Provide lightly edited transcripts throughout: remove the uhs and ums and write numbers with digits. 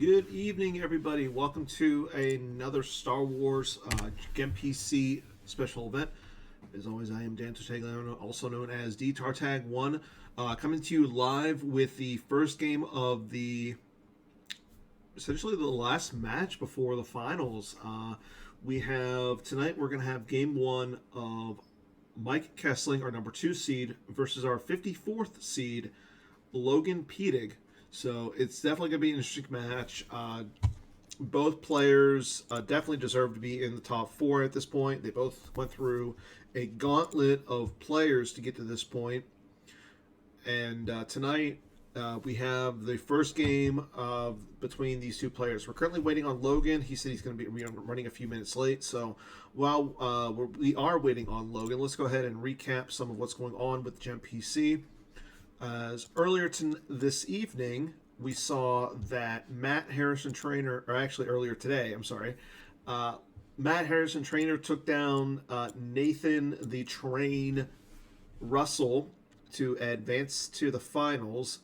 Good evening, everybody. Welcome to another Star Wars GEMPC special event. As always, I am Dan Tagliano, also known as DTartag1, coming to you live with the first game of essentially the last match before the finals. Tonight we're going to have game one of Mike Kessling, our number 2 seed, versus our 54th seed, Logan Pietig. So it's definitely going to be an interesting match. Both players definitely deserve to be in the top 4 at this point. They both went through a gauntlet of players to get to this point. And tonight we have the first game between these two players. We're currently waiting on Logan. He said he's going to be running a few minutes late. So while we are waiting on Logan, let's go ahead and recap some of what's going on with GEMPC. As earlier this evening, we saw that Matt Harrison Trainer, or actually earlier today, I'm sorry, Matt Harrison Trainer took down Nathan the Train Russell to advance to the finals.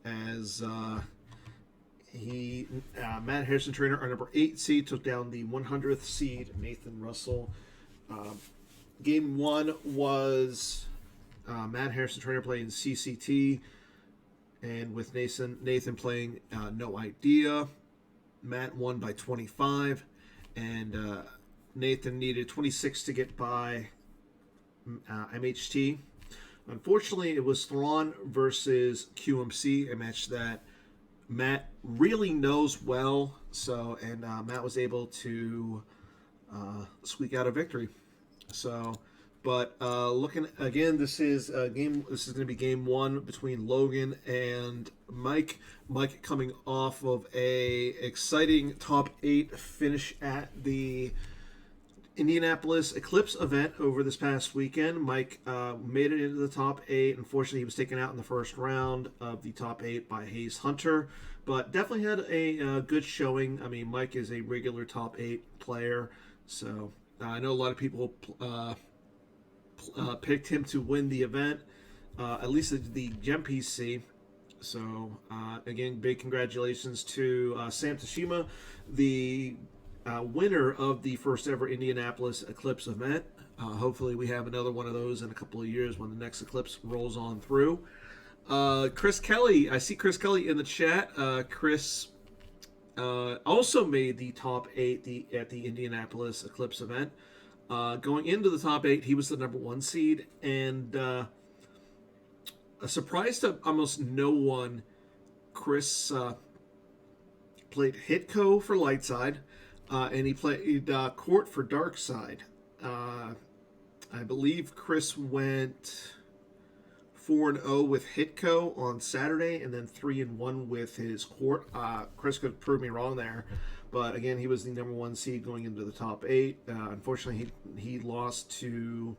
As Matt Harrison Trainer, our number 8 seed, took down the 100th seed Nathan Russell. Game 1 was Matt Harrison Trainer playing CCT, and with Nathan playing No Idea. Matt won by 25, and Nathan needed 26 to get by MHT. Unfortunately, it was Thrawn versus QMC, a match that Matt really knows well. And Matt was able to squeak out a victory. But looking again, this is going to be game 1 between Logan and Mike. Mike coming off of a exciting top 8 finish at the Indianapolis Eclipse event over this past weekend. Mike made it into the top 8. Unfortunately, he was taken out in the first round of the top 8 by Hayes Hunter, but definitely had a good showing. I mean, Mike is a regular top 8 player, so I know a lot of people picked him to win the event, at least the GEMPC. So again, big congratulations to Sam Tashima, the winner of the first ever Indianapolis Eclipse event. Hopefully we have another one of those in a couple of years when the next Eclipse rolls on through. Chris Kelly, I see Chris Kelly in the chat. Chris also made the top 8 at the Indianapolis Eclipse event. Going into the top 8, he was the number 1 seed, and a surprise to almost no one, Chris played HITCO for light side, and he played court for dark side. I believe Chris went 4-0 with HITCO on Saturday, and then 3-1 with his court. Chris could prove me wrong there. But again, he was the number 1 seed going into the top 8. Unfortunately, he lost to,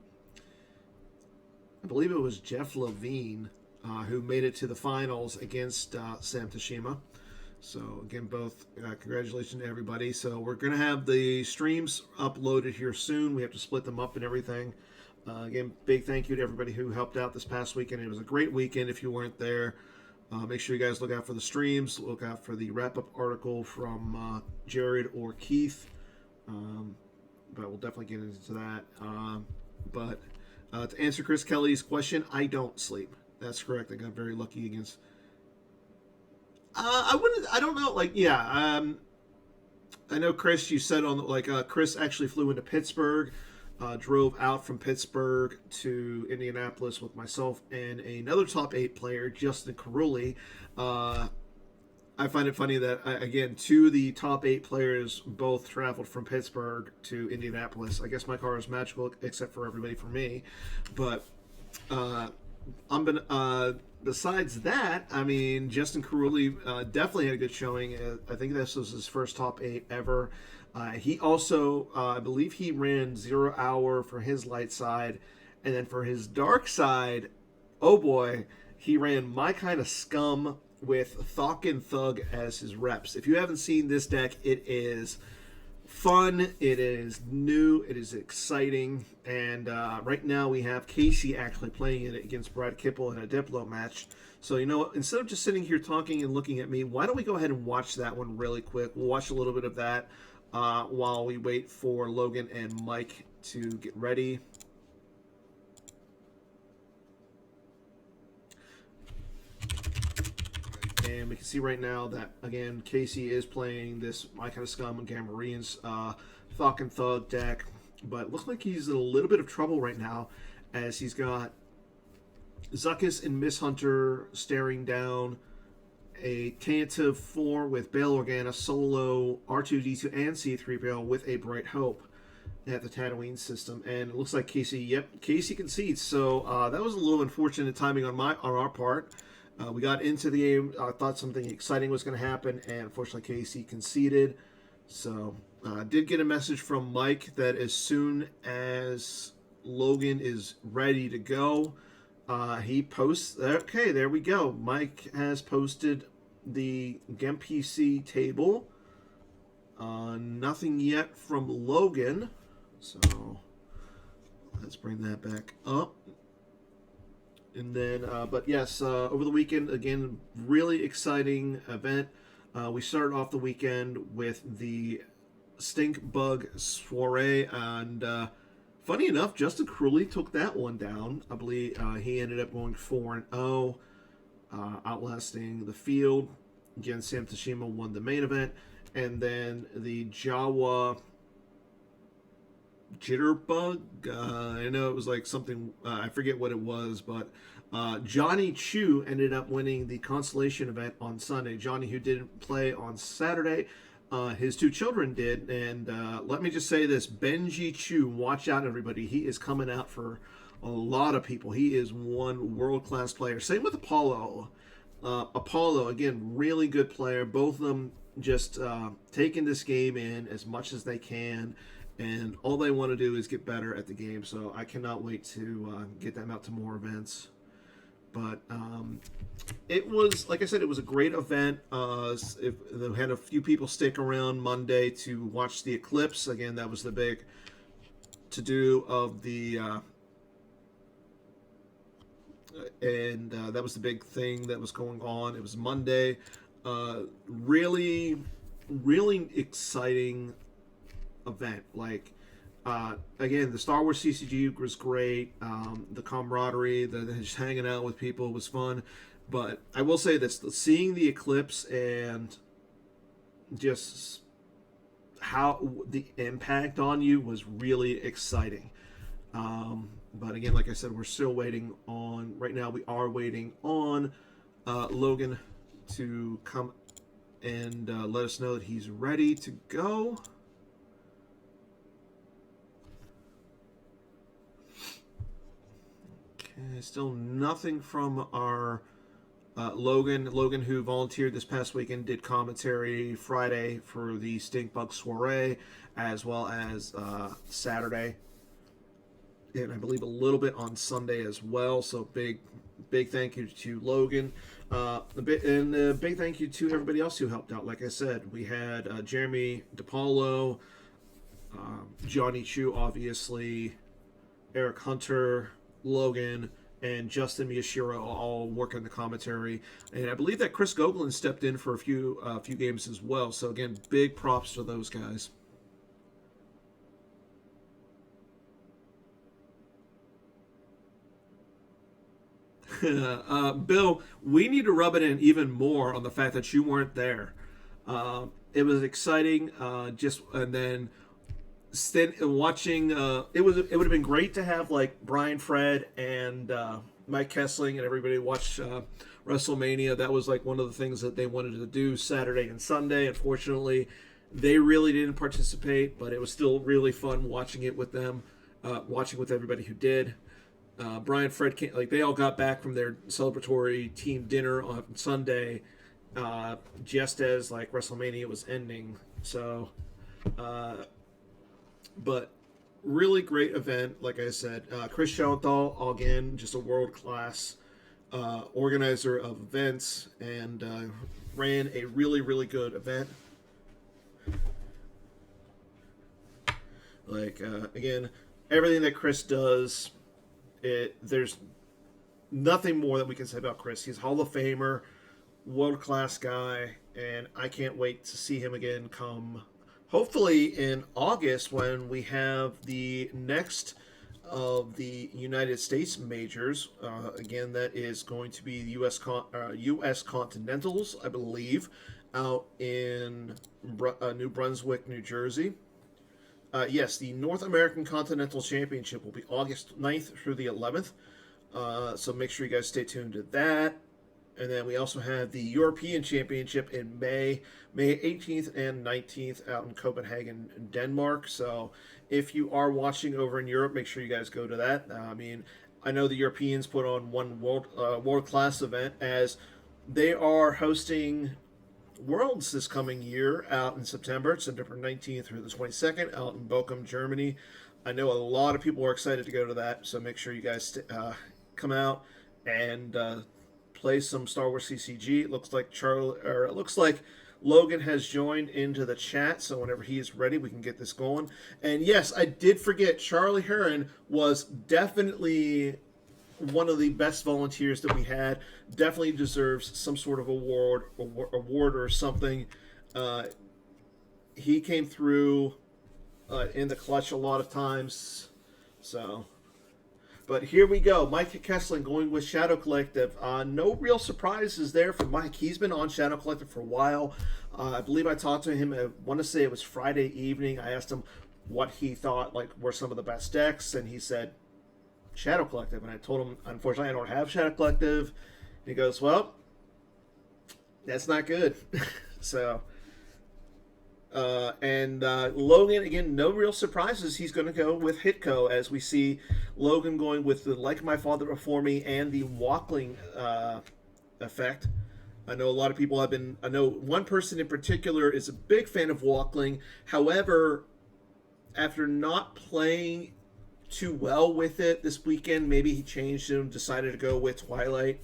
I believe it was Jeff Levine, who made it to the finals against Sam Tashima. So again, both congratulations to everybody. So we're going to have the streams uploaded here soon. We have to split them up and everything. Again, big thank you to everybody who helped out this past weekend. It was a great weekend if you weren't there. Make sure you guys look out for the streams. Look out for the wrap-up article from Jared or Keith. But we'll definitely get into that. But to answer Chris Kelly's question, I don't sleep. That's correct. I got very lucky against... I don't know. I know, Chris, you said Chris actually flew into Pittsburgh. Drove out from Pittsburgh to Indianapolis with myself and another top 8 player, Justin Carulli. I find it funny that, again, 2 of the top 8 players both traveled from Pittsburgh to Indianapolis. I guess my car is magical, except for everybody for me. But besides that, I mean, Justin Carulli definitely had a good showing. I think this was his first top 8 ever. He also, I believe he ran 0 hour for his light side. And then for his dark side, oh boy, he ran My Kind of Scum with Thok and Thug as his reps. If you haven't seen this deck, it is fun. It is new. It is exciting. And right now we have Casey actually playing it against Brad Kipple in a Diplo match. So, you know what? Instead of just sitting here talking and looking at me, why don't we go ahead and watch that one really quick? We'll watch a little bit of that while we wait for Logan and Mike to get ready. And we can see right now that, again, Casey is playing this My Kind of Scum and Gamma Marines Falcon Thug deck. But it looks like he's in a little bit of trouble right now as he's got Zuckuss and Miss Hunter staring down a Tentative 4 with Bail Organa, Solo, R2-D2, and C-3PO with a Bright Hope at the Tatooine system. And it looks like Casey, Casey concedes. So that was a little unfortunate timing on our part. We got into the game. I thought something exciting was going to happen, and unfortunately Casey conceded. So I did get a message from Mike that as soon as Logan is ready to go, he posts. Okay, there we go. Mike has posted the GEMPC table. Nothing yet from Logan. So let's bring that back up. And then, but yes, over the weekend, again, really exciting event. We started off the weekend with the Stink Bug Soiree, and funny enough, Justin Crowley took that one down. I believe he ended up going 4-0, outlasting the field. Again, Sam Tashima won the main event, and then the Jawa Jitterbug. I know it was like something, I forget what it was, but Johnny Chu ended up winning the Constellation event on Sunday. Johnny, who didn't play on Saturday, his two children did. And let me just say this, Benji Chu, watch out, everybody. He is coming out for a lot of people. He is one world-class player. Same with Apollo. Apollo, again, really good player. Both of them just taking this game in as much as they can. And all they want to do is get better at the game. So I cannot wait to get them out to more events. But it was, like I said, it was a great event. They had a few people stick around Monday to watch the eclipse. Again, that was the big to-do of the... and that was the big thing that was going on. It was Monday. Really, really exciting event. Like again, the Star Wars CCG was great. The camaraderie, the just hanging out with people was fun. But I will say this: seeing the eclipse and just how the impact on you was really exciting. But again, like I said, we're still waiting on. Right now, we are waiting on Logan to come and let us know that he's ready to go. Still nothing from our Logan. Logan, who volunteered this past weekend, did commentary Friday for the Stink Bug Soiree, as well as Saturday, and I believe a little bit on Sunday as well. So big thank you to Logan. A big thank you to everybody else who helped out. Like I said, we had Jeremy DePaulo, Johnny Chu, obviously, Eric Hunter, Logan, and Justin Miyashiro all working the commentary, and I believe that Chris Gogolin stepped in for a few games as well. So again, big props to those guys. Bill, we need to rub it in even more on the fact that you weren't there. It was exciting, and then watching it would have been great to have like Brian Fred and Mike Kessling and everybody watch WrestleMania. That was like one of the things that they wanted to do Saturday and Sunday. Unfortunately, they really didn't participate, but it was still really fun watching it with them, watching with everybody who did. Brian Fred came, like they all got back from their celebratory team dinner on Sunday, just as like WrestleMania was ending. So but really great event, like I said. Chris Schoenthal, again, just a world-class organizer of events, and ran a really, really good event. Like again, everything that Chris does, there's nothing more that we can say about Chris. He's a Hall of Famer, world class guy, and I can't wait to see him again come. Hopefully in August when we have the next of the United States majors. Again, that is going to be the U.S. Continentals, I believe, out in New Brunswick, New Jersey. Yes, the North American Continental Championship will be August 9th through the 11th. So make sure you guys stay tuned to that. And then we also have the European Championship in May 18th and 19th out in Copenhagen, Denmark. So if you are watching over in Europe, make sure you guys go to that. I mean, I know the Europeans put on one world class event as they are hosting Worlds this coming year out in September 19th through the 22nd, out in Bochum, Germany. I know a lot of people are excited to go to that, so make sure you guys come out and play some Star Wars CCG. It looks like Logan has joined into the chat, so whenever he is ready, we can get this going. And yes, I did forget, Charlie Heron was definitely one of the best volunteers that we had. Definitely deserves some sort of award or something. He came through in the clutch a lot of times. So, but here we go. Mike Kessling going with Shadow Collective. No real surprises there for Mike. He's been on Shadow Collective for a while. I believe I talked to him, I want to say it was Friday evening. I asked him what he thought were some of the best decks, and he said Shadow Collective. And I told him, unfortunately, I don't have Shadow Collective. And he goes, well, that's not good. So, Logan, again, no real surprises. He's going to go with HITCO, as we see Logan going with the Like My Father Before Me and the Walkling effect. I know a lot of people have been, I know one person in particular is a big fan of Walkling. However, after not playing too well with it this weekend, maybe he changed it and decided to go with Twilight.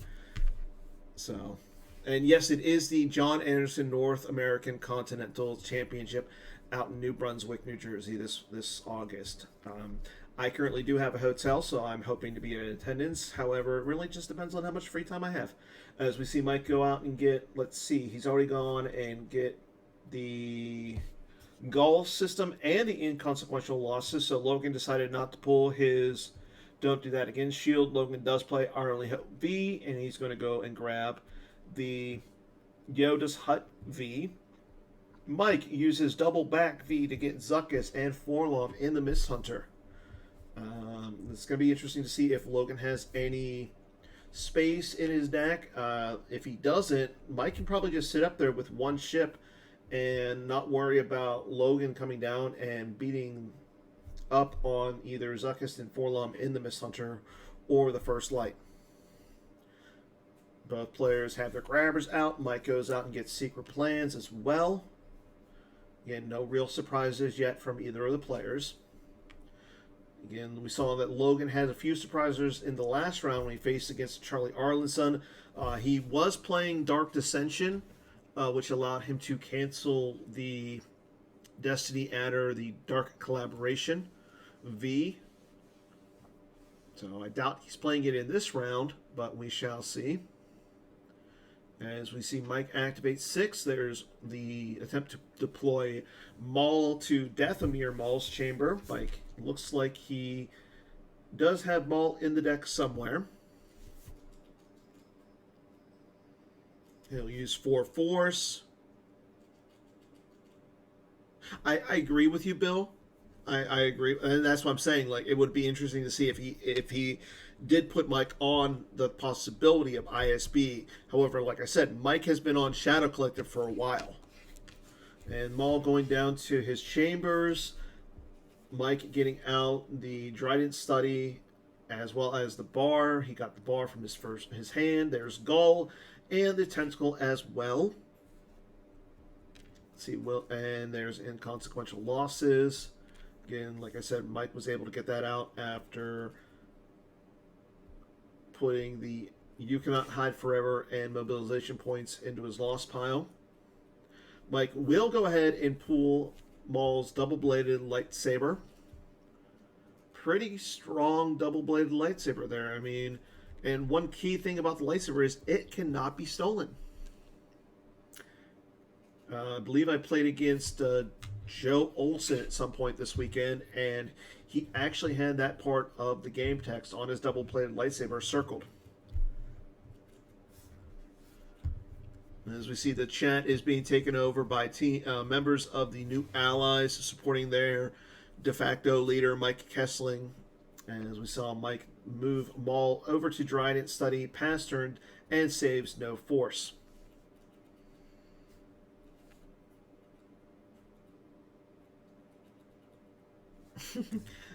So, and yes, it is the John Anderson North American Continental Championship out in New Brunswick, New Jersey this August. I currently do have a hotel, so I'm hoping to be in attendance. However, it really just depends on how much free time I have. As we see Mike go out and get, let's see, he's already gone and get the Gull system and the inconsequential losses. So Logan decided not to pull his Don't Do That Again shield. Logan does play Our Only Hope V, and he's going to go and grab the Yoda's Hut V. Mike uses double back V to get Zuckuss and Forlom in the Mist Hunter. It's going to be interesting to see if Logan has any space in his deck. If he doesn't, Mike can probably just sit up there with one ship and not worry about Logan coming down and beating up on either Zuckuss and Forlom in the Mist Hunter or the First Light. Both players have their grabbers out. Mike goes out and gets Secret Plans as well. Again, no real surprises yet from either of the players. Again, we saw that Logan had a few surprises in the last round when he faced against Charlie Arlinson. He was playing Dark Dissension, which allowed him to cancel the Destiny Adder, the Dark Collaboration V. So I doubt he's playing it in this round, but we shall see. As we see Mike activate 6, there's the attempt to deploy Maul to Dathomir Maul's chamber. Mike looks like he does have Maul in the deck somewhere. He'll use 4 Force. I agree with you, Bill. I agree, and that's what I'm saying. Like, it would be interesting to see if he did put Mike on the possibility of ISB. However, like I said, Mike has been on Shadow Collective for a while. And Maul going down to his chambers. Mike getting out the Dryden Study as well as the bar. He got the bar from his hand. There's Gull and the Tentacle as well. Let's see, and there's Inconsequential Losses. Again, like I said, Mike was able to get that out after putting the You Cannot Hide Forever and Mobilization points into his loss pile. Mike will go ahead and pull Maul's double-bladed lightsaber. pretty strong double-bladed lightsaber there. I mean, and one key thing about the lightsaber is it cannot be stolen. I believe I played against Joe Olson at some point this weekend, and he actually had that part of the game text on his double-bladed lightsaber circled. As we see, the chat is being taken over by members of the New Allies supporting their de facto leader, Mike Kessling. And as we saw, Mike move Maul over to Dryden, study, pass turn, and saves no force.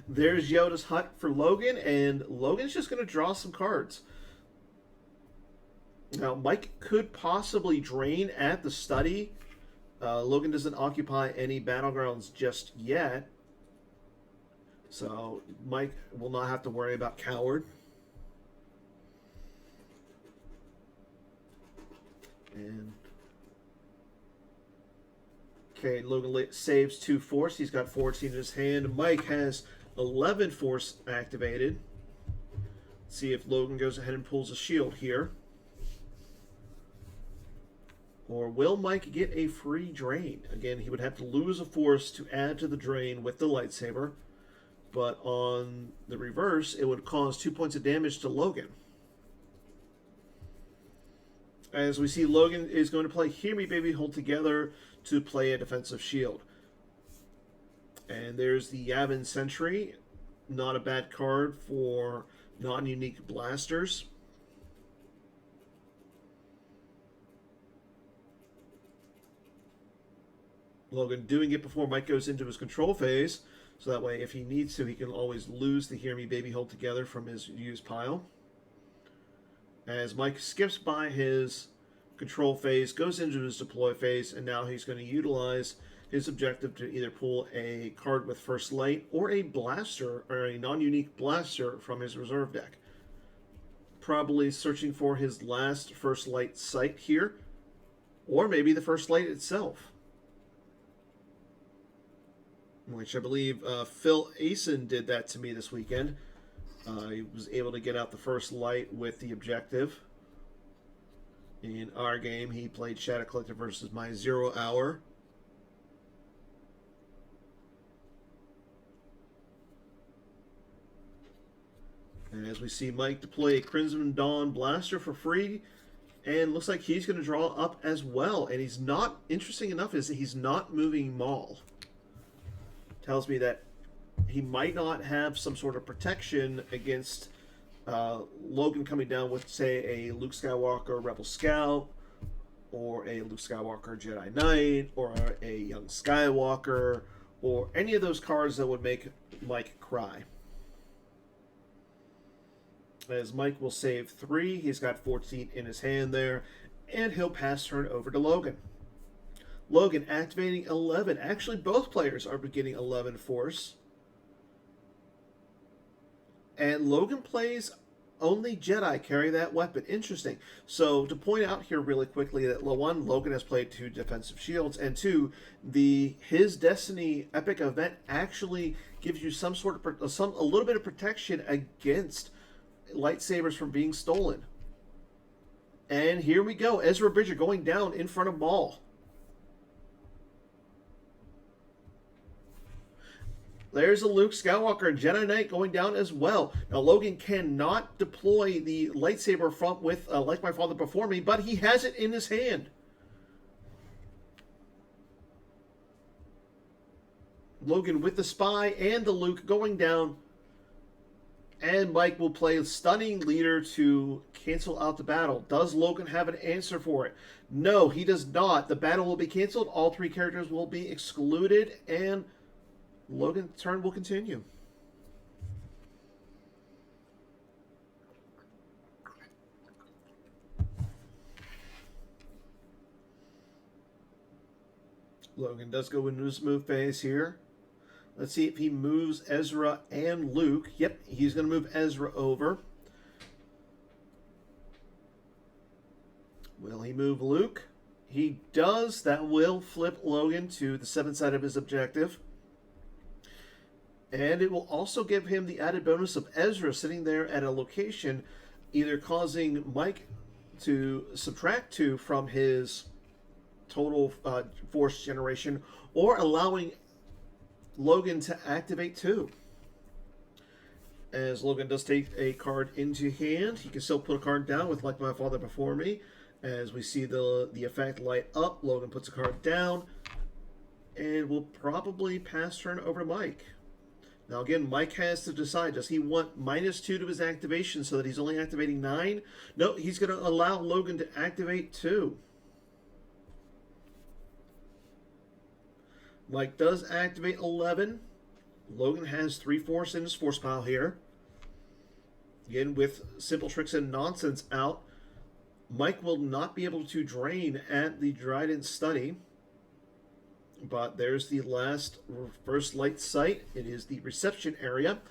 There's Yoda's hut for Logan, and Logan's just going to draw some cards. Now, Mike could possibly drain at the study. Logan doesn't occupy any battlegrounds just yet. So, Mike will not have to worry about Coward. And okay, Logan saves 2 force. He's got 14 in his hand. Mike has 11 force activated. Let's see if Logan goes ahead and pulls a shield here. Or will Mike get a free drain? Again, he would have to lose a force to add to the drain with the lightsaber. But on the reverse, it would cause 2 points of damage to Logan. As we see, Logan is going to play Hear Me Baby Hold Together to play a defensive shield. And there's the Yavin Sentry. Not a bad card for non-unique blasters. Logan doing it before Mike goes into his control phase. So that way, if he needs to, he can always lose the Hear Me Baby Hold Together from his used pile. As Mike skips by his control phase, goes into his deploy phase, and now he's going to utilize his objective to either pull a card with First Light or a blaster, or a non-unique blaster from his reserve deck. Probably searching for his last First Light sight here, or maybe the First Light itself. Which I believe Phil Asen did that to me this weekend. He was able to get out the First Light with the objective. In our game, he played Shadow Collector versus my 0 Hour. And as we see Mike deploy a Crimson Dawn Blaster for free, and looks like he's going to draw up as well. And he's not, interesting enough, is he's not moving Maul. Tells me that he might not have some sort of protection against Logan coming down with, say, a Luke Skywalker Rebel Scout, or a Luke Skywalker Jedi Knight, or a Young Skywalker, or any of those cards that would make Mike cry. As Mike will save 3, he's got 14 in his hand there, and he'll pass turn over to Logan. Logan activating 11. Actually, both players are getting 11 force. And Logan plays only Jedi carry that weapon. Interesting. So, to point out here really quickly that, one, Logan has played 2 defensive shields, and 2, his Destiny Epic event actually gives you some sort of a little bit of protection against lightsabers from being stolen. And here we go. Ezra Bridger going down in front of Maul. There's a Luke Skywalker Jedi Knight going down as well. Now, Logan cannot deploy the lightsaber from with Like My Father Before Me, but he has it in his hand. Logan with the Spy and the Luke going down. And Mike will play Stunning Leader to cancel out the battle. Does Logan have an answer for it? No, he does not. The battle will be canceled. All 3 characters will be excluded, and Logan's turn will continue. Logan does go into his move phase here. Let's see if he moves Ezra and Luke. Yep, he's going to move Ezra over. Will he move Luke? He does. That will flip Logan to the 7th side of his objective. And it will also give him the added bonus of Ezra sitting there at a location, either causing Mike to subtract 2 from his total force generation, or allowing Logan to activate 2. As Logan does take a card into hand, he can still put a card down with Like My Father Before Me. As we see the effect light up, Logan puts a card down, and will probably pass turn over to Mike. Now again, Mike has to decide, does he want -2 to his activation so that he's only activating 9? No, he's going to allow Logan to activate 2. Mike does activate 11. Logan has 3 force in his force pile here. Again, with Simple Tricks and Nonsense out, Mike will not be able to drain at the Dryden Study. But there's the last first light site. It is the reception area.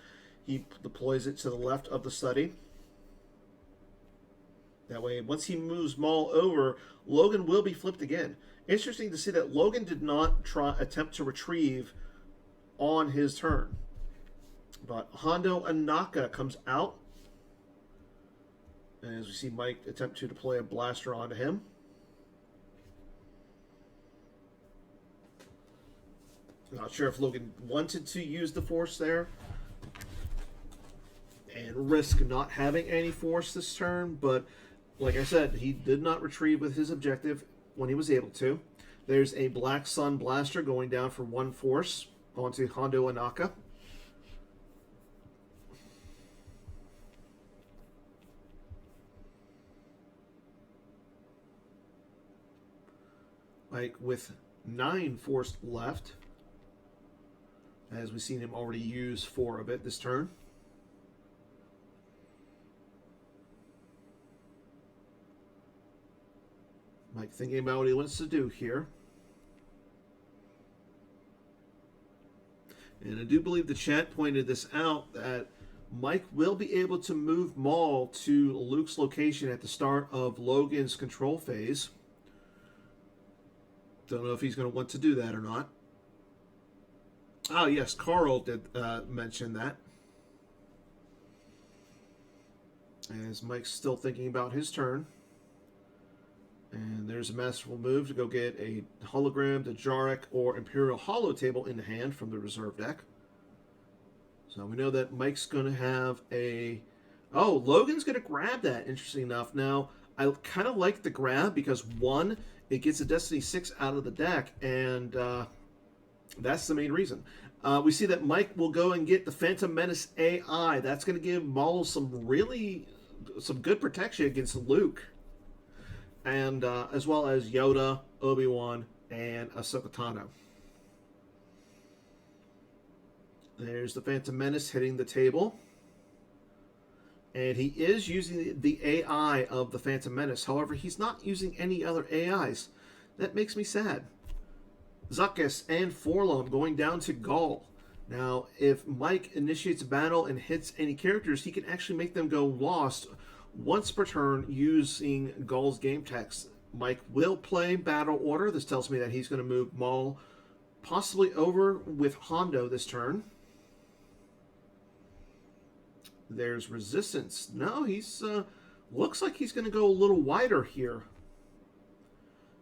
He deploys it to the left of the study. That way, once he moves Maul over, Logan will be flipped again. Interesting to see that Logan did not attempt to retrieve on his turn. But Hondo Anaka comes out. As we see Mike attempt to deploy a blaster onto him. Not sure if Logan wanted to use the force there and risk not having any force this turn, but like I said, he did not retrieve with his objective when he was able to. There's a Black Sun Blaster going down for 1 force onto Hondo Anaka. Like with 9 force left, as we've seen him already use 4 of it this turn. Mike thinking about what he wants to do here. And I do believe the chat pointed this out, that Mike will be able to move Maul to Luke's location at the start of Logan's control phase. Don't know if he's going to want to do that or not. Oh, yes, Carl did mention that. As Mike's still thinking about his turn. And there's a masterful move to go get a hologram, Dejaric, or Imperial Holo Table in hand from the reserve deck. So we know that Mike's going to have a... Oh, Logan's going to grab that, interesting enough. Now, I kind of like the grab because, 1, it gets a Destiny 6 out of the deck, and that's the main reason. We see that Mike will go and get the Phantom Menace AI. That's going to give Maul some good protection against Luke. And as well as Yoda, Obi-Wan, and Ahsoka Tano. There's the Phantom Menace hitting the table. And he is using the AI of the Phantom Menace. However, he's not using any other AIs. That makes me sad. Zuckuss and Forlom going down to Gaul. Now, if Mike initiates a battle and hits any characters, he can actually make them go lost once per turn using Gaul's game text. Mike will play Battle Order. This tells me that he's going to move Maul possibly over with Hondo this turn. There's Resistance. No, he's looks like he's going to go a little wider here.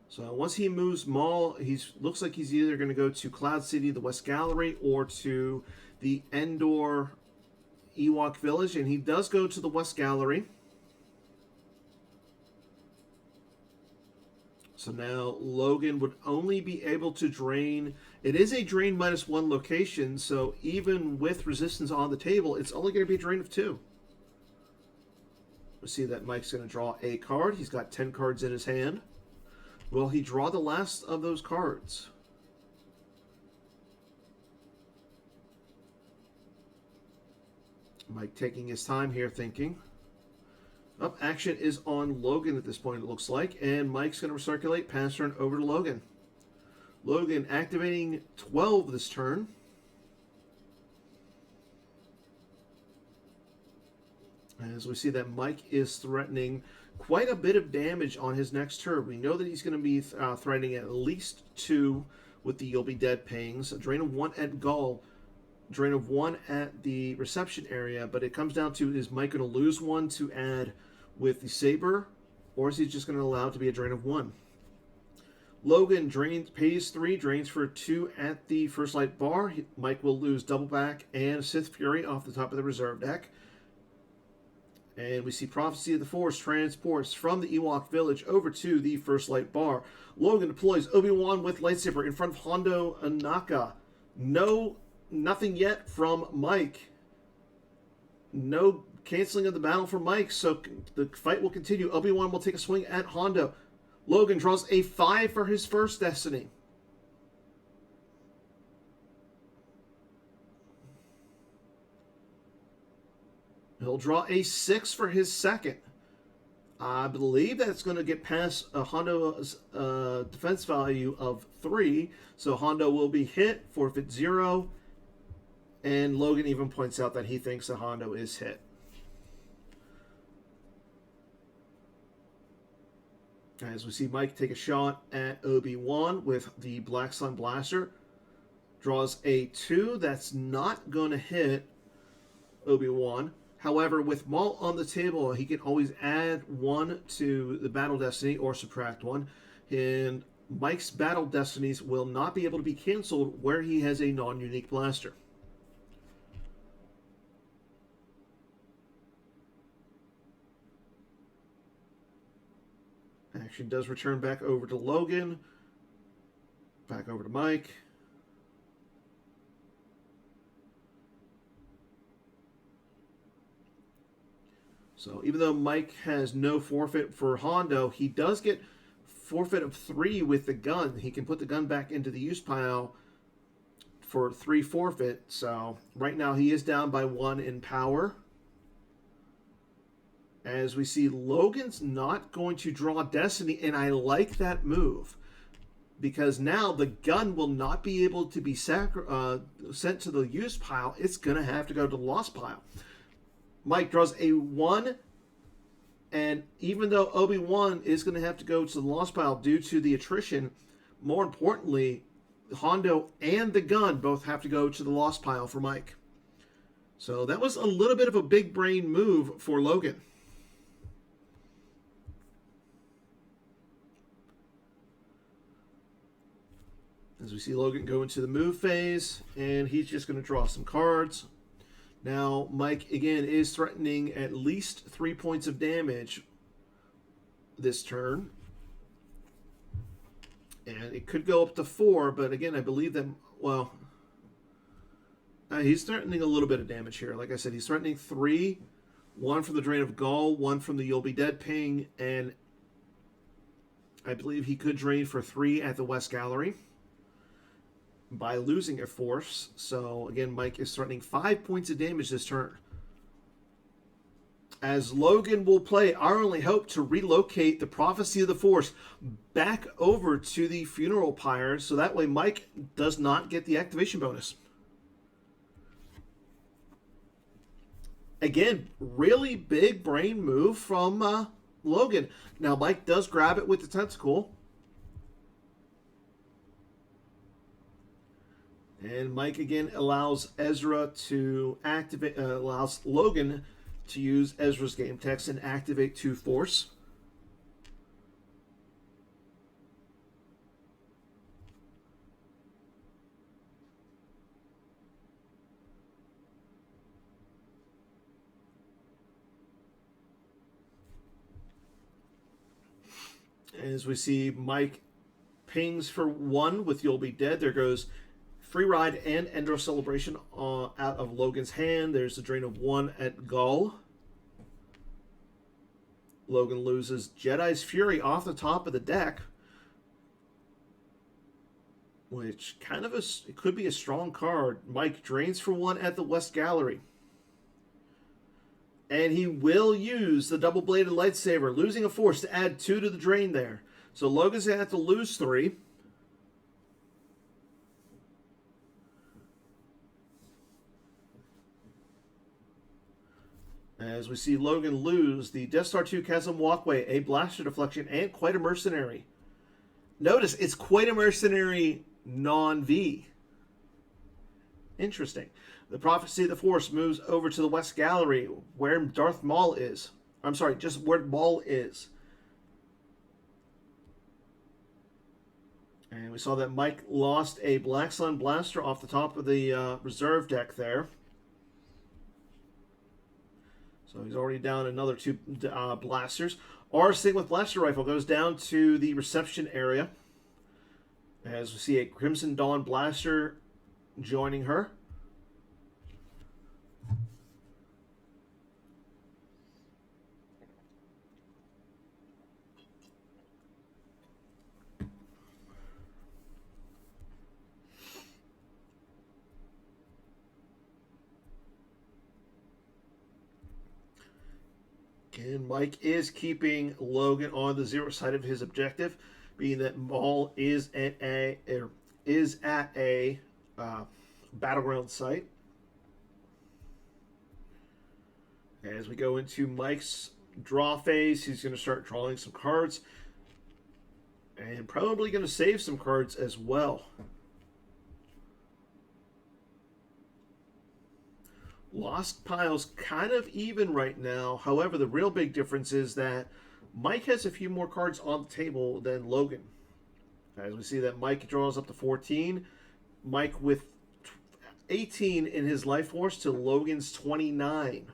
So once he moves Maul, looks like he's either going to go to Cloud City, the West Gallery, or to the Endor Ewok Village. And he does go to the West Gallery. So now Logan would only be able to drain. It is a drain -1 location, so even with resistance on the table, it's only going to be a drain of 2. We see that Mike's going to draw a card. He's got 10 cards in his hand. Will he draw the last of those cards? Mike taking his time here thinking. Up, action is on Logan at this point, it looks like. And Mike's going to recirculate, pass turn over to Logan. Logan activating 12 this turn. As we see that Mike is threatening quite a bit of damage on his next turn. We know that he's going to be threatening at least 2 with the You'll Be Dead pings. A drain of 1 at Gaul. drain of 1 at the reception area, but it comes down to, is Mike going to lose 1 to add with the saber, or is he just going to allow it to be a drain of 1? Logan pays 3, drains for 2 at the first light bar. Mike will lose Double Back and Sith Fury off the top of the reserve deck. And we see Prophecy of the Force transports from the Ewok Village over to the first light bar. Logan deploys Obi-Wan with lightsaber in front of Hondo Anaka. Nothing yet from Mike. No canceling of the battle for Mike, so the fight will continue. Obi-Wan will take a swing at Hondo. Logan draws a 5 for his first Destiny. He'll draw a 6 for his second. I believe that's going to get past Hondo's defense value of 3. So Hondo will be hit, forfeit 0. And Logan even points out that he thinks that Hondo is hit. As we see Mike take a shot at Obi-Wan with the Black Sun Blaster. Draws a 2. That's not going to hit Obi-Wan. However, with Maul on the table, he can always add 1 to the Battle Destiny or subtract 1. And Mike's Battle Destinies will not be able to be canceled where he has a non-unique blaster. Action does return back over to Logan. Back over to Mike. So even though Mike has no forfeit for Hondo, he does get forfeit of 3 with the gun. He can put the gun back into the use pile for 3 forfeit. So right now he is down by 1 in power. As we see, Logan's not going to draw Destiny, and I like that move. Because now the gun will not be able to be sent to the use pile. It's going to have to go to the lost pile. Mike draws a 1, and even though Obi-Wan is going to have to go to the lost pile due to the attrition, more importantly, Hondo and the gun both have to go to the lost pile for Mike. So that was a little bit of a big brain move for Logan. As we see Logan go into the move phase, and he's just going to draw some cards. Now, Mike, again, is threatening at least 3 points of damage this turn. And it could go up to 4, but again, I believe that, well, he's threatening a little bit of damage here. Like I said, he's threatening 3. 1 from the Drain of Gaul, 1 from the You'll Be Dead ping, and I believe he could drain for 3 at the West Gallery by losing a force. So again, Mike is threatening 5 points of damage this turn. As Logan will play Our Only Hope to relocate the Prophecy of the Force back over to the Funeral Pyre, so that way Mike does not get the activation bonus. Again, really big brain move from Logan. Now Mike does grab it with the tentacle. And Mike again allows Ezra to activate, allows Logan to use Ezra's game text and activate 2 force. As we see Mike pings for 1 with You'll Be Dead. There goes Free Ride and Endor Celebration out of Logan's hand. There's the drain of 1 at Gaul. Logan loses Jedi's Fury off the top of the deck, which kind of it could be a strong card. Mike drains for 1 at the West Gallery. And he will use the double-bladed lightsaber, losing a force to add 2 to the drain there. So Logan's going to have to lose 3. As we see Logan lose the Death Star 2 Chasm Walkway, a blaster deflection, and Quite a Mercenary. Notice, it's Quite a Mercenary non-V. Interesting. The Prophecy of the Force moves over to the West Gallery, where Darth Maul is. I'm sorry, just where Maul is. And we saw that Mike lost a Black Sun blaster off the top of the reserve deck there. So he's already down another 2 blasters. Our with blaster rifle goes down to the reception area. As we see a Crimson Dawn blaster joining her. And Mike is keeping Logan on the 0 side of his objective, being that Maul is at a battleground site. As we go into Mike's draw phase, he's going to start drawing some cards, and probably going to save some cards as well. Lost piles kind of even right now. However, the real big difference is that Mike has a few more cards on the table than Logan. As we see that Mike draws up to 14. Mike with 18 in his life force to Logan's 29.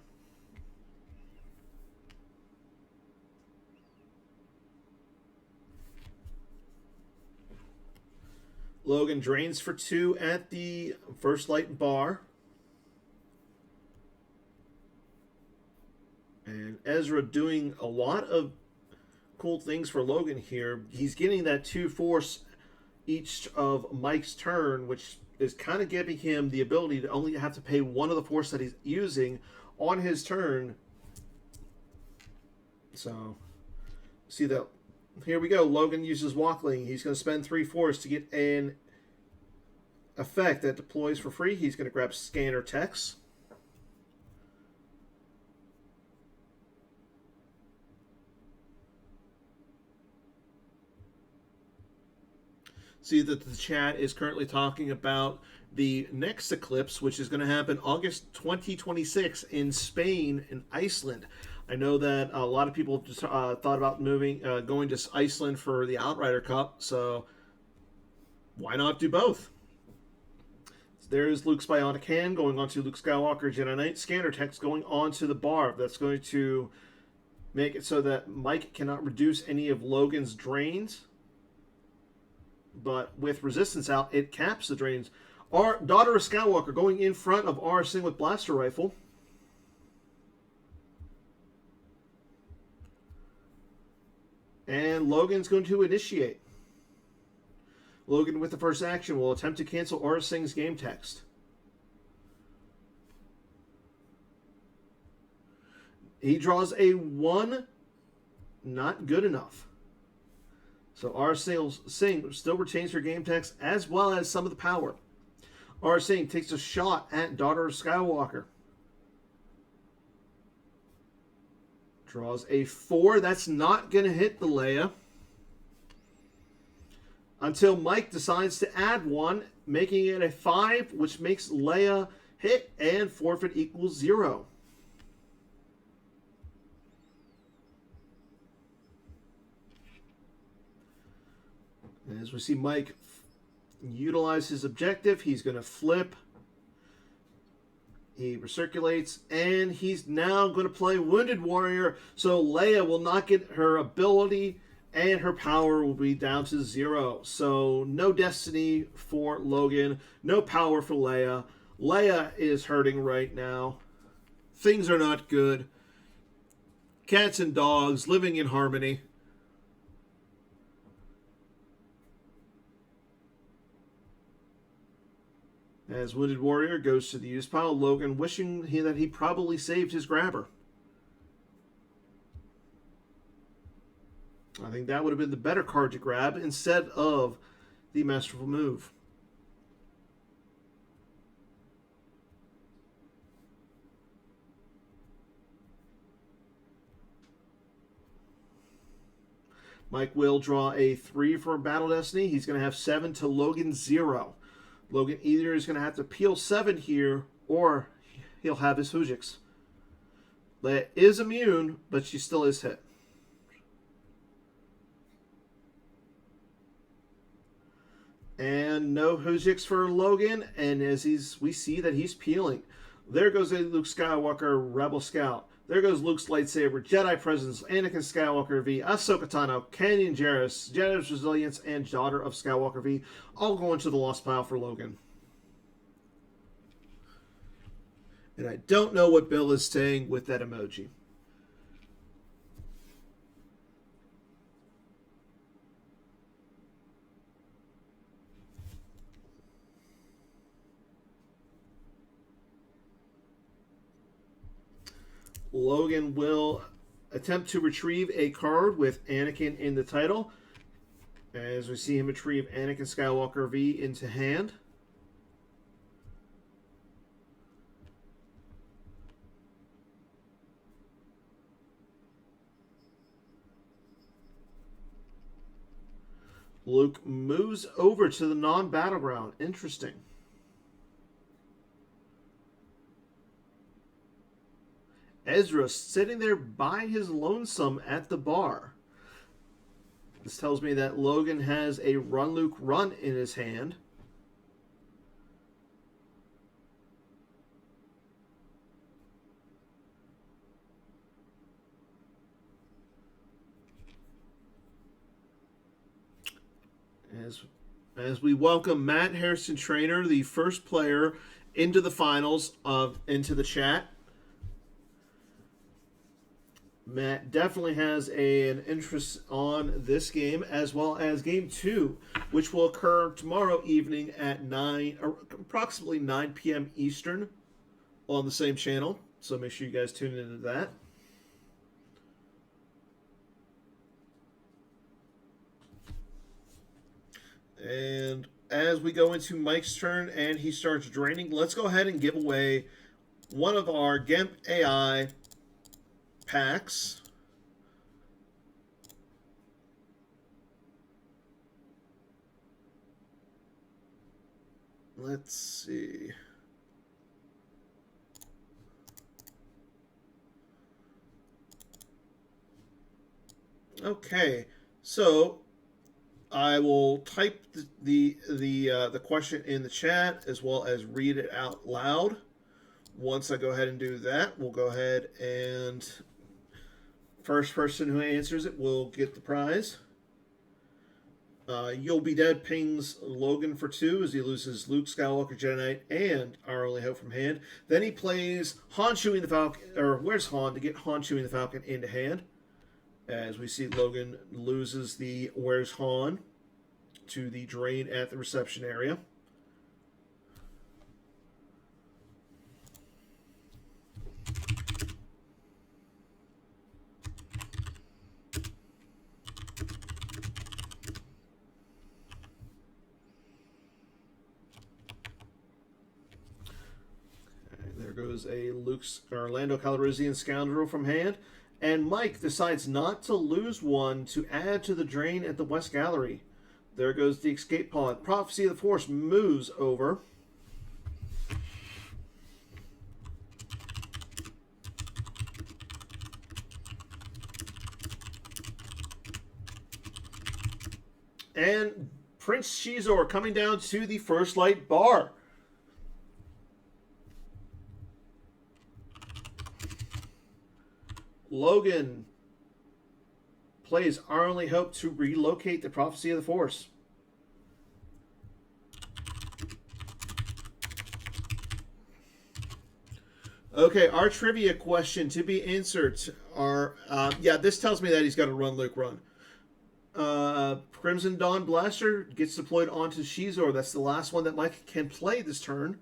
Logan drains for 2 at the first light bar. And Ezra doing a lot of cool things for Logan here. He's getting that 2 force each of Mike's turn, which is kind of giving him the ability to only have to pay 1 of the force that he's using on his turn. So, see that. Here we go. Logan uses Walkling. He's going to spend 3 force to get an effect that deploys for free. He's going to grab Scanner Text. See that the chat is currently talking about the next eclipse, which is going to happen August 2026 in Spain and Iceland. I know that a lot of people just thought about going to Iceland for the Outrider Cup, so why not do both? So there's Luke's Bionic Hand going on to Luke Skywalker Jedi Knight. Scanner Text going on to the bar. That's going to make it so that Mike cannot reduce any of Logan's drains. But with resistance out, it caps the drains. Our Daughter of Skywalker going in front of our Singlet Blaster Rifle. And Logan's going to initiate. Logan with the first action will attempt to cancel Aura Singh's game text. He draws a 1. Not good enough. So R. Singh still retains her game text as well as some of the power. R. Singh takes a shot at Daughter of Skywalker. Draws a 4. That's not going to hit the Leia. Until Mike decides to add 1, making it a 5, which makes Leia hit and forfeit equals 0. As we see Mike utilize his objective, he's going to flip. He recirculates, and he's now going to play Wounded Warrior, so Leia will not get her ability, and her power will be down to 0. So no destiny for Logan, no power for Leia. Leia is hurting right now. Things are not good. Cats and dogs living in harmony. As Wounded Warrior goes to the use pile, Logan wishing that he probably saved his grabber. I think that would have been the better card to grab instead of the Masterful Move. Mike will draw a 3 for Battle Destiny. He's going to have 7 to Logan's 0. Logan either is going to have to peel 7 here, or he'll have his Hujiks. Leia is immune, but she still is hit. And no Hujiks for Logan, and as we see that he's peeling. There goes a Luke Skywalker Rebel Scout. There goes Luke's lightsaber, Jedi Presence, Anakin Skywalker V, Ahsoka Tano, Canyon Jarrus, Jedi's Resilience, and Daughter of Skywalker V, all going to the lost pile for Logan. And I don't know what Bill is saying with that emoji. Logan will attempt to retrieve a card with Anakin in the title, as we see him retrieve Anakin Skywalker V into hand. Luke moves over to the non-battleground. Interesting. Ezra sitting there by his lonesome at the bar. This tells me that Logan has a Run Luke Run in his hand. As we welcome Matt Harrison Trainer, the first player into the finals into the chat. Matt definitely has an interest on this game, as well as game 2, which will occur tomorrow evening at approximately 9 p.m. Eastern on the same channel. So make sure you guys tune into that. And as we go into Mike's turn and he starts draining, let's go ahead and give away one of our GEMP AI packs. Let's see. Okay, so I will type the question in the chat as well as read it out loud. Once I go ahead and do that, we'll go ahead and first person who answers it will get the prize. You'll Be Dead pings Logan for 2 as he loses Luke Skywalker, Jedi Knight, and Our Only Hope from hand. Then he plays Han Chewing the Falcon, or Where's Han, to get Han Chewing the Falcon into hand. As we see Logan loses the Where's Han to the drain at the reception area. There goes a Orlando Calrissian Scoundrel from hand. And Mike decides not to lose one to add to the drain at the West Gallery. There goes the escape pod. Prophecy of the Force moves over. And Prince Shizor coming down to the First Light bar. Logan plays Our Only Hope to relocate the Prophecy of the Force. Okay, our trivia question to be answered are, this tells me that he's got to run Luke Run. Crimson Dawn Blaster gets deployed onto Shizor. That's the last one that Mike can play this turn.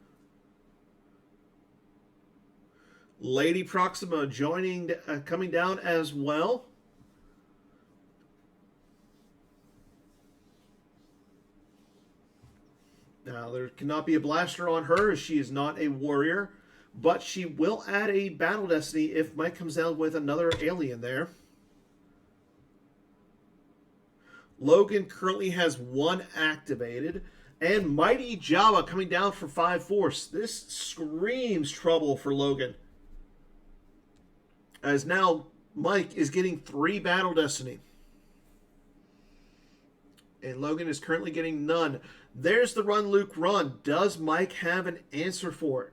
Lady Proxima joining, coming down as well. Now, there cannot be a blaster on her as she is not a warrior, but she will add a Battle Destiny if Mike comes out with another alien there. Logan currently has one activated, And Mighty Java coming down for 5 force. This screams trouble for Logan. As now Mike is getting 3 Battle Destiny. And Logan is currently getting none. There's the Run Luke Run. Does Mike have an answer for it?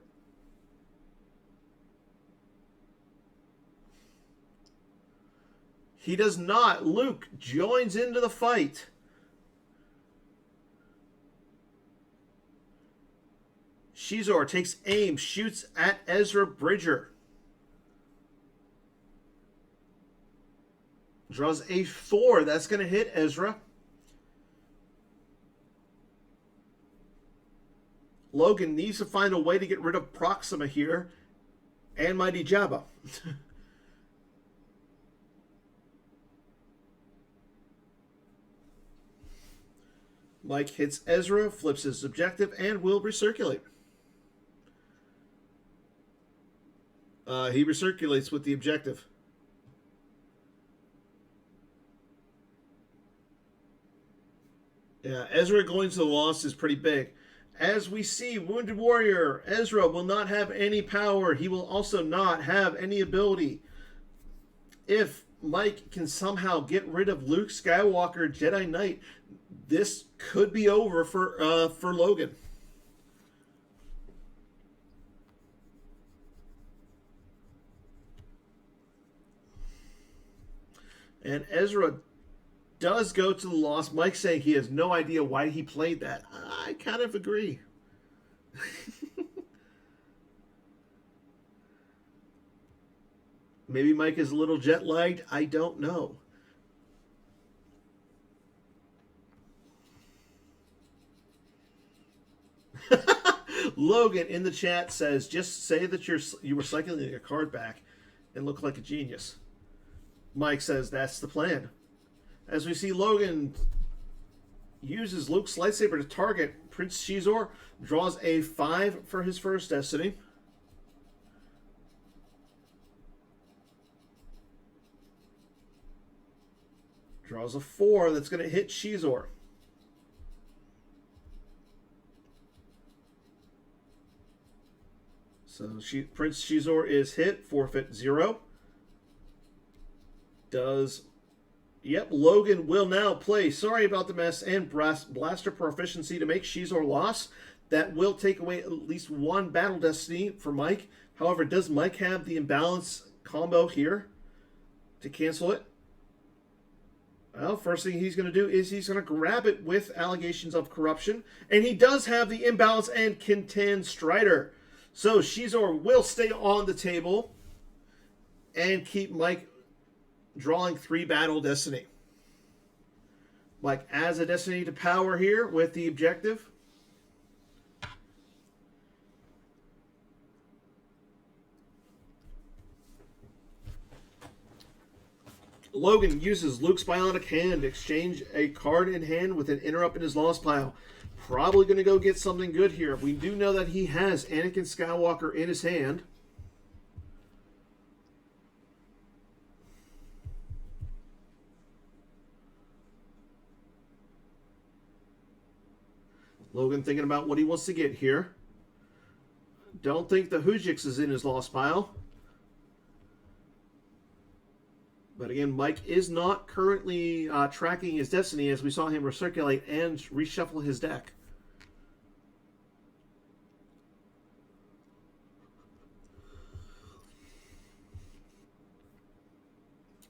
He does not. Luke joins into the fight. Shizor takes aim, shoots at Ezra Bridger. Draws a 4. That's going to hit Ezra. Logan needs to find a way to get rid of Proxima here and Mighty Jabba. Mike hits Ezra, flips his objective, and will recirculate. He recirculates with the objective. Yeah, Ezra going to the loss is pretty big. As we see, Wounded Warrior, Ezra will not have any power. He will also not have any ability. If Mike can somehow get rid of Luke Skywalker, Jedi Knight, this could be over for Logan. And Ezra does go to the loss. Mike saying he has no idea why he played that. I kind of agree. Maybe Mike is a little jet lagged. I don't know. Logan in the chat says, just say that you were cycling a card back and look like a genius. Mike says that's the plan. As we see, Logan uses Luke's lightsaber to target Prince Shizor, draws a 5 for his first destiny. Draws a 4 that's going to hit Shizor. So Prince Shizor is hit, forfeit 0. Yep, Logan will now play Sorry About the Mess and Blaster Proficiency to make Shizor loss. That will take away at least 1 Battle Destiny for Mike. However, does Mike have the imbalance combo here to cancel it? Well, first thing he's going to do is he's going to grab it with Allegations of Corruption. And he does have the imbalance and Kintan Strider. So Shizor will stay on the table and keep Mike drawing 3 Battle Destiny. Mike adds a Destiny to power here with the objective. Logan uses Luke's Bionic Hand to exchange a card in hand with an interrupt in his loss pile. Probably going to go get something good here. We do know that he has Anakin Skywalker in his hand. Logan thinking about what he wants to get here. Don't think the Hujix is in his loss pile. But again, Mike is not currently tracking his destiny as we saw him recirculate and reshuffle his deck.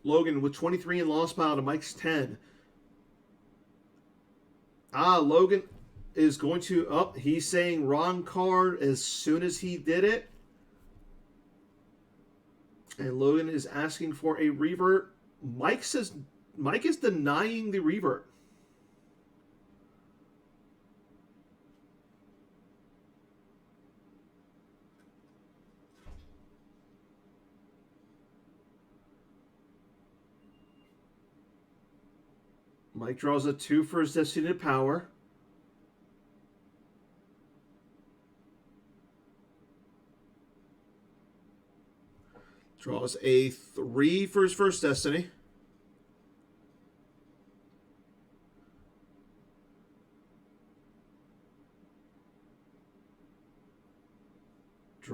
Logan with 23 in loss pile to Mike's 10. Logan is going to he's saying wrong card as soon as he did it. And Logan is asking for a revert. Mike says Mike is denying the revert. Mike draws a 2 for his Destiny to power. Draws a 3 for his first Destiny.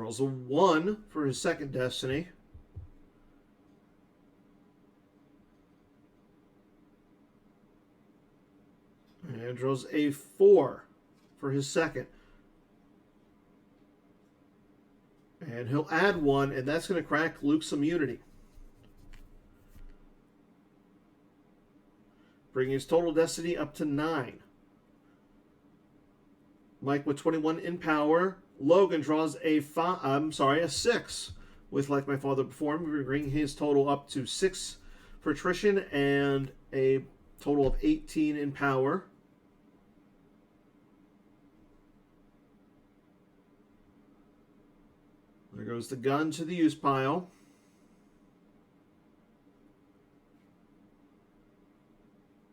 Draws a 1 for his second Destiny. And draws a 4 for his second. And he'll add 1, and that's going to crack Luke's immunity, bringing his total Destiny up to 9. Mike with 21 in power. Logan draws a 6 with Like My Father Before Him, bringing his total up to 6 for attrition and a total of 18 in power. There goes the gun to the use pile.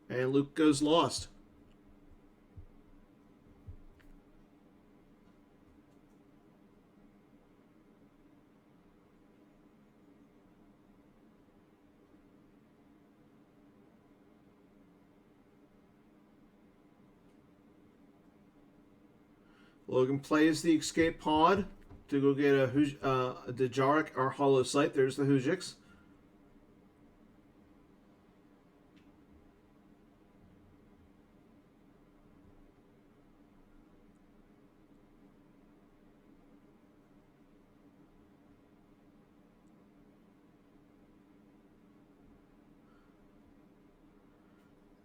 And Luke goes lost. Logan plays the escape pod to go get a Dejarik or Hollow Sight. There's the Hujiks.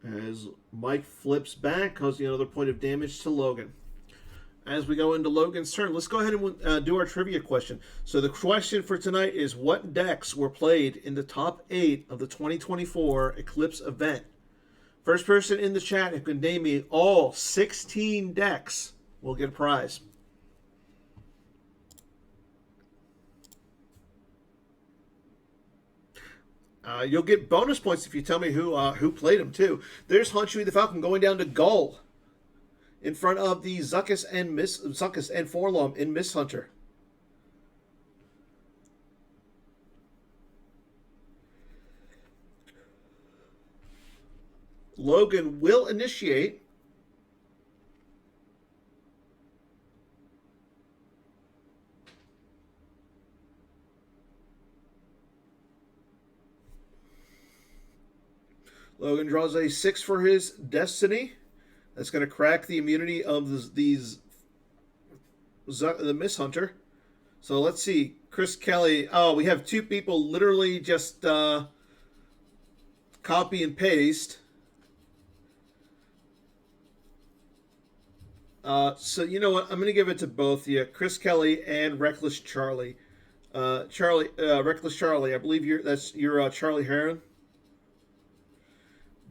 As Mike flips back, causing another point of damage to Logan. As we go into Logan's turn, let's go ahead and do our trivia question. So the question for tonight is, what decks were played in the top 8 of the 2024 Eclipse event? First person in the chat who can name me all 16 decks will get a prize. You'll get bonus points if you tell me who played them too. There's Hunchui the Falcon going down to Gull in front of the Zuckuss and Forlom in Miss Hunter. Logan will initiate. Logan draws a 6 for his Destiny. That's going to crack the immunity of the Miss Hunter. So let's see. Chris Kelly. Oh, we have 2 people literally just copy and paste. So you know what? I'm going to give it to both of you, Chris Kelly and Reckless Charlie. Reckless Charlie. I believe you're Charlie Heron.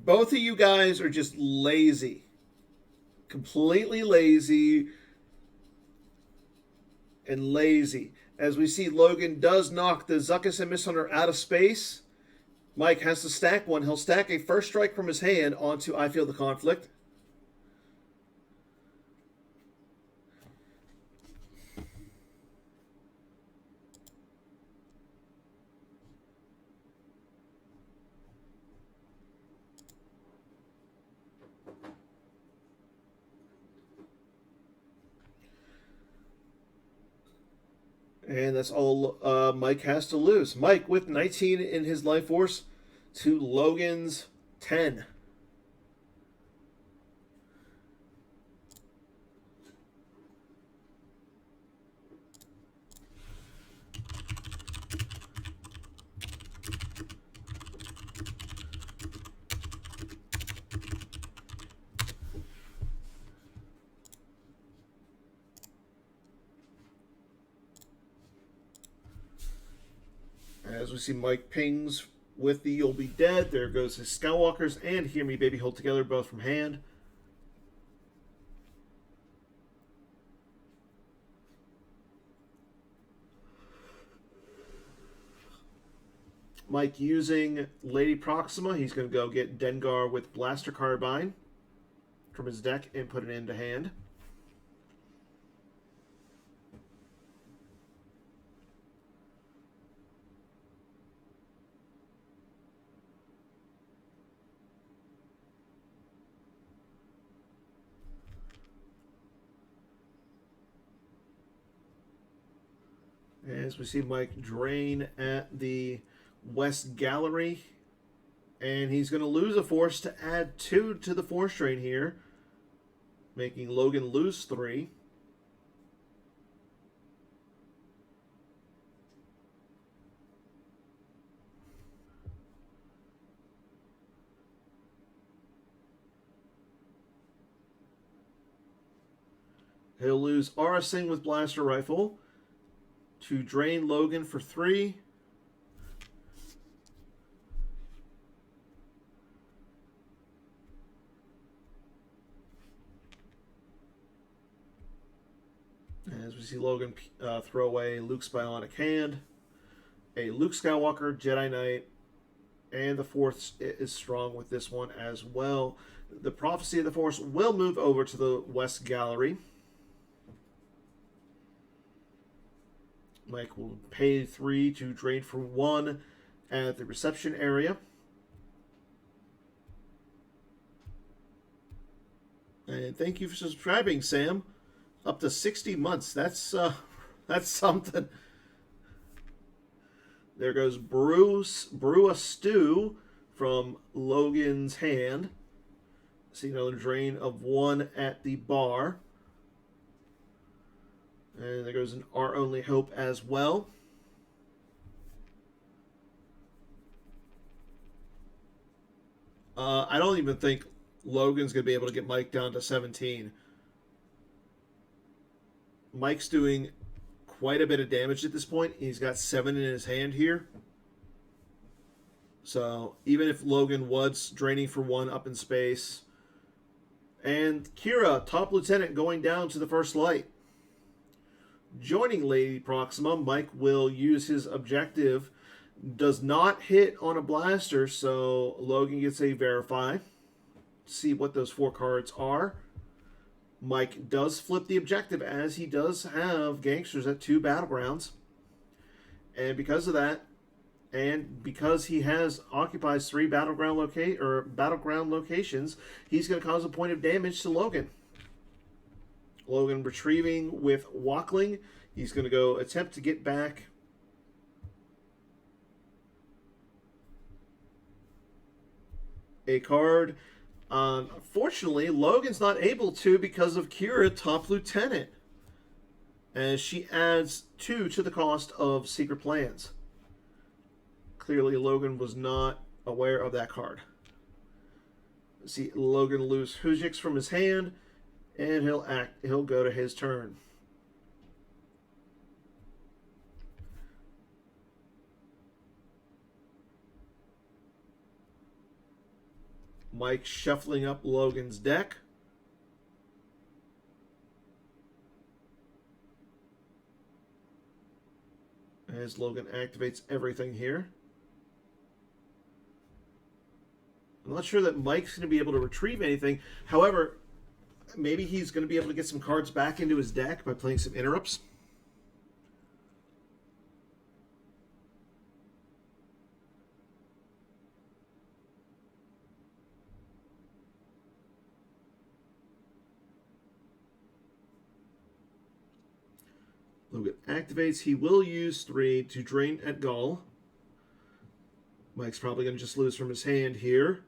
Both of you guys are just lazy. Completely lazy and lazy. As we see, Logan does knock the Zuckuss and Miss Hunter out of space. Mike has to stack one. He'll stack a first strike from his hand onto I Feel the Conflict. And that's all Mike has to lose. Mike with 19 in his life force to Logan's 10. As we see Mike pings with the You'll Be Dead. There goes his Skywalkers and Hear Me Baby Hold Together, both from hand. Mike using Lady Proxima. He's going to go get Dengar with Blaster Carbine from his deck and put it into hand. As we see Mike drain at the West Gallery. And he's going to lose a force to add 2 to the force drain here, making Logan lose 3. He'll lose RSing with Blaster Rifle to drain Logan for 3. As we see Logan throw away Luke's Bionic Hand, a Luke Skywalker, Jedi Knight, and the Force is strong with this one as well. The Prophecy of the Force will move over to the West Gallery. Mike will pay 3 to drain for 1 at the reception area. And thank you for subscribing, Sam. Up to 60 months. That's something. There goes Brew a Stew from Logan's hand. See another drain of 1 at the bar. And there goes an Our Only Hope as well. I don't even think Logan's going to be able to get Mike down to 17. Mike's doing quite a bit of damage at this point. He's got 7 in his hand here. So even if Logan was draining for 1 up in space. And Kira, Top Lieutenant, going down to the First Light. Joining Lady Proxima, Mike will use his objective. Does not hit on a blaster, so Logan gets a verify. See what those 4 cards are. Mike does flip the objective, as he does have gangsters at 2 battlegrounds. And because of that, and because he occupies 3 battleground locations, he's going to cause a point of damage to Logan. Logan retrieving with Wackling. He's going to go attempt to get back a card. Unfortunately, Logan's not able to because of Kira, Top Lieutenant, as she adds 2 to the cost of Secret Plans. Clearly, Logan was not aware of that card. See Logan lose Hujix from his hand, and he'll go to his turn. Mike shuffling up Logan's deck. As Logan activates everything here. I'm not sure that Mike's going to be able to retrieve anything. However, maybe he's going to be able to get some cards back into his deck by playing some interrupts. Logan activates. He will use 3 to drain at Gaul. Mike's probably going to just lose from his hand here.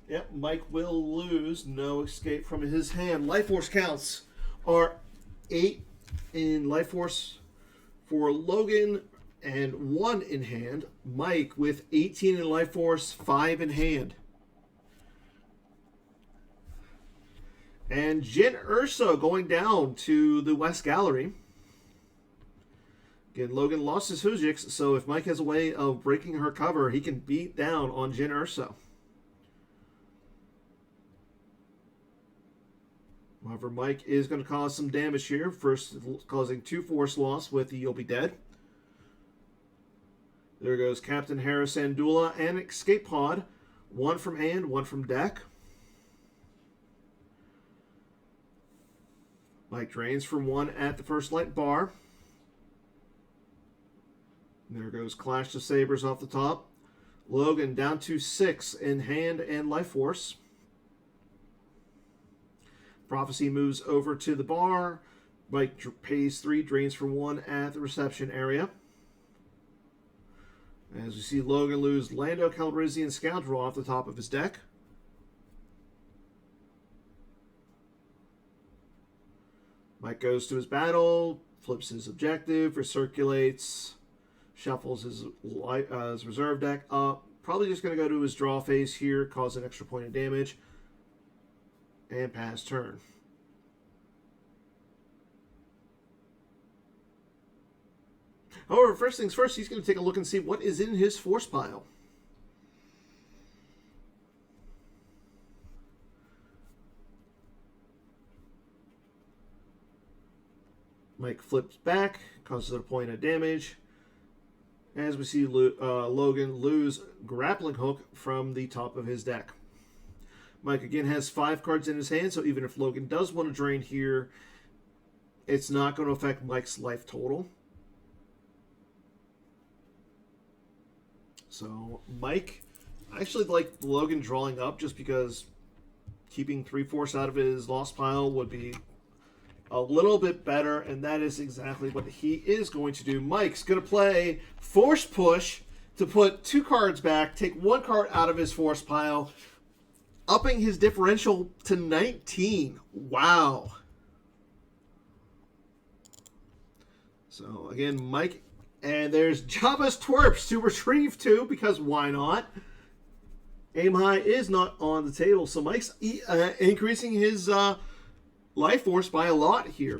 Yep, Mike will lose. No escape from his hand. Life Force counts are 8 in Life Force for Logan and 1 in hand. Mike with 18 in Life Force, 5 in hand. And Jyn Erso going down to the West Gallery. Again, Logan lost his Hujix, so if Mike has a way of breaking her cover, he can beat down on Jyn Erso. However, Mike is going to cause some damage here. First, causing 2 force loss with the You'll Be Dead. There goes Captain Harris Andula and Escape Pod. 1 from hand, 1 from deck. Mike drains for 1 at the first light bar. There goes Clash of Sabers off the top. Logan down to 6 in hand and life force. Prophecy moves over to the bar. Mike pays 3, drains for 1 at the reception area. As we see Logan lose Lando Calrissian Scoundrel off the top of his deck. Mike goes to his battle, flips his objective, recirculates, shuffles his reserve deck up. Probably just going to go to his draw phase here, cause an extra point of damage, and pass turn. However, first things first, he's going to take a look and see what is in his force pile. Mike flips back, causes a point of damage. As we see Logan lose Grappling Hook from the top of his deck. Mike again has 5 cards in his hand, so even if Logan does want to drain here, it's not going to affect Mike's life total. So Mike, I actually like Logan drawing up just because keeping 3 force out of his lost pile would be a little bit better, and that is exactly what he is going to do. Mike's going to play Force Push to put 2 cards back, take 1 card out of his force pile, upping his differential to 19. Wow. So again, Mike, and there's Jabba's Twerps to retrieve 2, because why not? Aim High is not on the table, so Mike's increasing his life force by a lot here.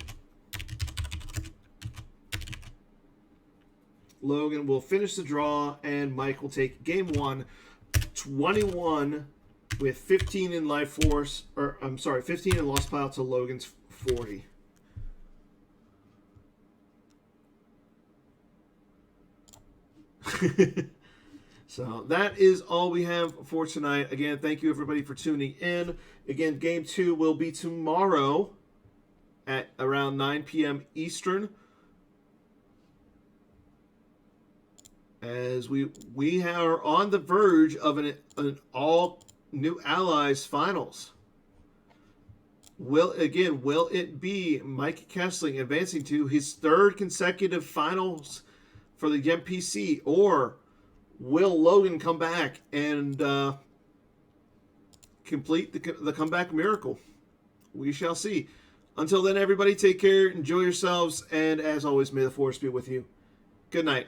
Logan will finish the draw, and Mike will take game 1, 21 with 15 in life force, or I'm sorry, 15 in lost pile to Logan's 40. So that is all we have for tonight. Again, thank you everybody for tuning in. Again, game 2 will be tomorrow at around 9 p.m. Eastern. As we are on the verge of an all new allies finals. Will it be Mike Kessling advancing to his 3rd consecutive finals for the GEMPC, or will Logan come back and complete the comeback miracle? We shall see. Until then, everybody, take care, enjoy yourselves, and as always, may the force be with you. Good night.